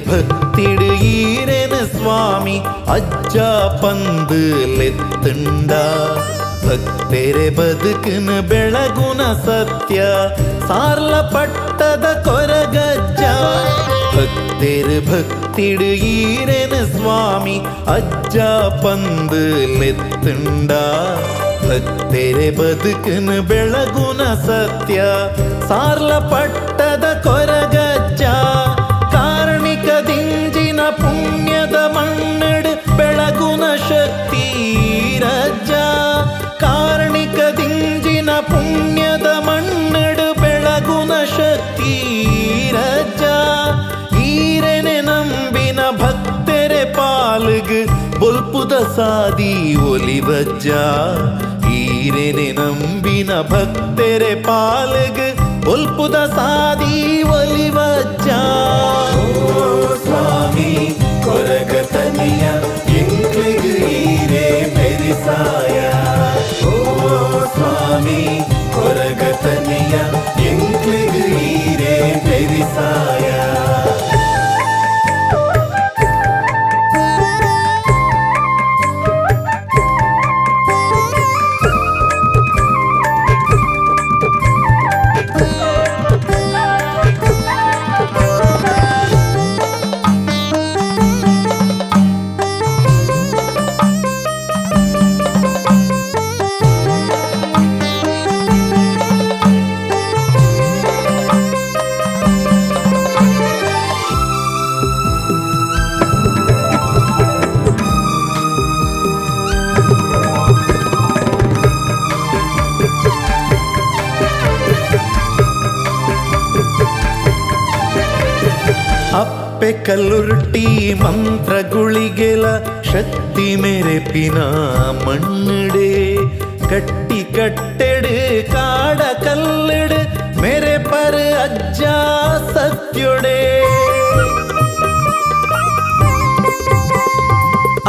ಭಕ್ತಿಡು ಈರೆನ ಸ್ವಾಮಿ ಅಜ್ಜ ಪಂದು ಲೆತ್ತುಂಡ ಭಕ್ತೆರೆ ಬದುಕಿನ ಬೆಳಗುನ ಸತ್ಯ ಸಾರ್ಲ ಪಟ್ಟದ ಕೊರಗಜ್ಜ ಭಕ್ತೆರೆ ಭಕ್ತಿಡು ಈರೆನ ಸ್ವಾಮಿ ಅಜ್ಜ ಪಂದು ಲೆತ್ತುಂಡ ಭಕ್ತೆರೆ ಬದುಕಿನ ಬೆಳಗುನ ಸತ್ಯ ಸಾರ್ಲ ಪಟ್ಟದ ಕೊರಗಜ್ಜ ಕಾರಣಿಕ ದಿಂಜಿನ ಪುಣ್ಯದ ಮಣ್ಣಡು ಬೆಳಗುನ ಶಕ್ತಿ ರಜ್ಜ ಕಾರಣಿಕ ದಿಂಜಿನ ಪುಣ್ಯದ ಮಣ್ಣಡು ಬೆಳಗುನ ಶಕ್ತಿ ರಜ್ಜ ಈರೆನೆ ನಂಬಿನ ಭಕ್ತೆರೆ ಪಾಲ್ಗ್ ಬೊಲ್ಪುದ ಸಾದಿ ಒಲಿವಜ್ಜ ಈರೆನೆ ನಂಬಿನ ಭಕ್ತೆರೆ ಪಾಲ್ಗ್ ಬೊಲ್ಪುದ ಸಾದಿ ಒಲಿವಜ್ಜ ಸ್ವಾಮಿ ಕೊರಗತನಿಯ ಎಂಕ್ಲಿಗ್ ಈರೆ ಬೆರಿಸಾಯ ಓ ಸ್ವಾಮಿ ಕೊರಗತನಿಯ ಎಂಕ್ಲಿಗ್ ಈರೆ ಬೆರಿಸಾಯ ಅಪ್ಪೆ ಕಲ್ಲುರ್ಟಿ ಮಂತ್ರಗುಳಿಗೆಲ ಶಕ್ತಿ ಮೆರೆಪಿನ ಮಣ್ಣಡೆ ಕಟ್ಟಿ ಕಟ್ಟೆಡು ಕಾಡ ಕಲ್ಲಡು ಮೇರೆ ಪರ ಅಜ್ಜ ಸತ್ಯೊಡೆ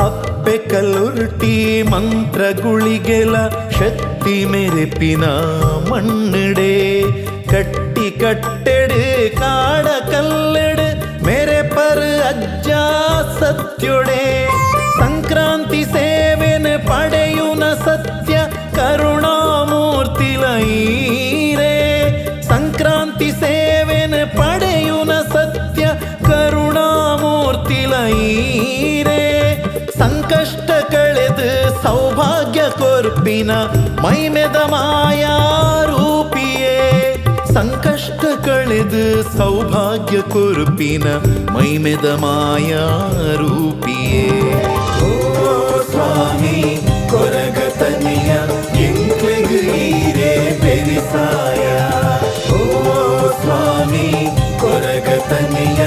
ಅಪ್ಪೆ ಕಲ್ಲುರ್ಟಿ ಮಂತ್ರಗುಳಿಗೆಲ ಶಕ್ತಿ ಮೆರೆಪಿನ ಮಣ್ಣಡೆ ಕಟ್ಟಿ ಕಟ್ಟೆಡು ಕಾಡ ಕಲ್ಲಡು ಮೇರೆ ಪರ ಅಜ್ಜ ಸತ್ಯೊಡೆ ಸಂಕ್ರಾಂತಿ ಸೇವೆನ ಪಡೆಯುನ ಸತ್ಯ ಕರುಣಾಮೂರ್ತಿಲ ಈರೆ ಸಂಕ್ರಾಂತಿ ಸೇವೆನ ಪಡೆಯುನ ಸತ್ಯ ಕರುಣಾಮೂರ್ತಿಲ ಈರೆ ಸಂಕಷ್ಟ ಕಳೆದು ಸೌಭಾಗ್ಯ ಕೊರ್ಪಿನ ಮೈಮೆದ ಮಾಯಾ ರೂಪಿಯೇ ಸಂಕಷ್ಟ ಕಳೆದು ಸೌಭಾಗ್ಯ ಕೊರ್ಪಿನ ಮೈಮೆದ ಮಾಯಾ ರೂಪಿಯೇ ಓ ಸ್ವಾಮಿ ಕೊರಗತನಿಯ ಎಂಕ್ಲಿಗ್ ಈರೆ ಬೆರಿಸಾಯ ಓ ಸ್ವಾಮಿ ಕೊರಗತನಿಯ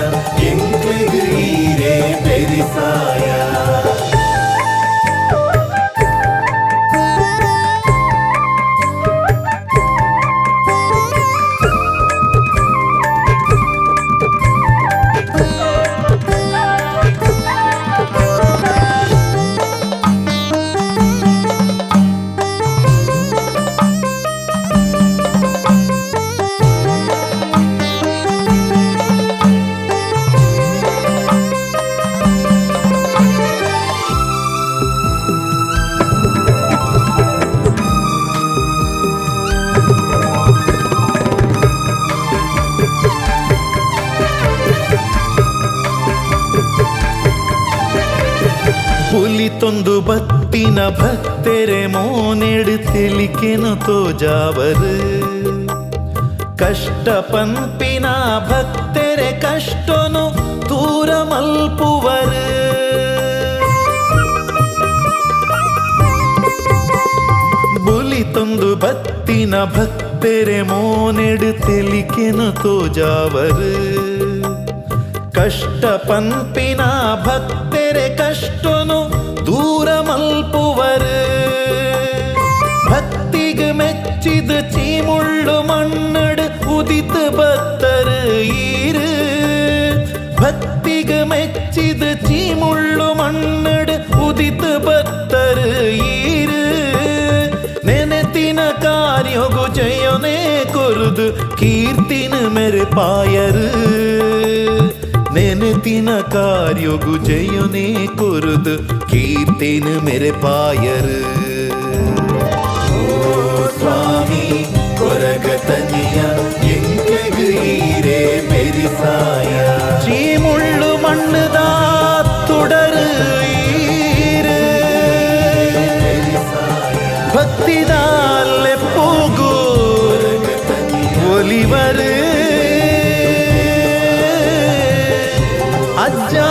ಎಂಕ್ಲಿಗ್ ಈರೆ ಬೆರಿಸಾಯ ಪುಲಿತೊಂದು ಬತ್ತಿನ ಭಕ್ತೆರೆ ಮೋನೆಡು ತೆಲಿಕೆನು ತೋಜಾವರು ಕಷ್ಟ ಪಂಪಿನ ಭಕ್ತೆರೆ ಕಷ್ಟನು ದೂರ ಮಲ್ಪುವರು ಬುಲಿತೊಂದು ಬತ್ತಿನ ಭಕ್ತೆರೆ ಮೋನೆಡು ತೆಲಿಕೆನು ತೋಜಾವರು ಕಷ್ಟ ಪಂಪಿನ ಭಕ್ತೆರೆ ಕಷ್ಟನು ದೂರ ಮಲ್ಪುವರು ಭಕ್ತಿಗೆ ಮೆಚ್ಚಿದ ಚೀಮುಳ್ಳು ಮಣ್ಣಡು ಉದಿತ ಬತ್ತರು ಈರು ಭಕ್ತಿಗೆ ಮೆಚ್ಚಿದ ಚೀಮುಳ್ಳು ಮಣ್ಣಡು ಉದಿತ ಬತ್ತರು ಈರು ನೆನೆತಿನ ಕಾರ್ಯಗು ಜಯನೇ ಕೊರುದು ಕೀರ್ತಿನ ಮೆರೆ ಪಾಯರು ನೆನೆತಿನ ಕಾರ್ಯಗು ಜಯನೇ ಕೊರುದು ಕೀರ್ತೇನು ಮೆರೆ ಪಾಯರು ಸ್ವಾಮಿ ಕೊರಗತನಿಯ ಎಂಕೆಗು ಈರೇ ಮೆರಿಸಾಯ ಚೀಮುಳ್ಳು ಮಣ್ಣುದ തുടര് ഈര് ഭക്തിദാലെ പോകൂ ഒലിവര് അജ്ജാ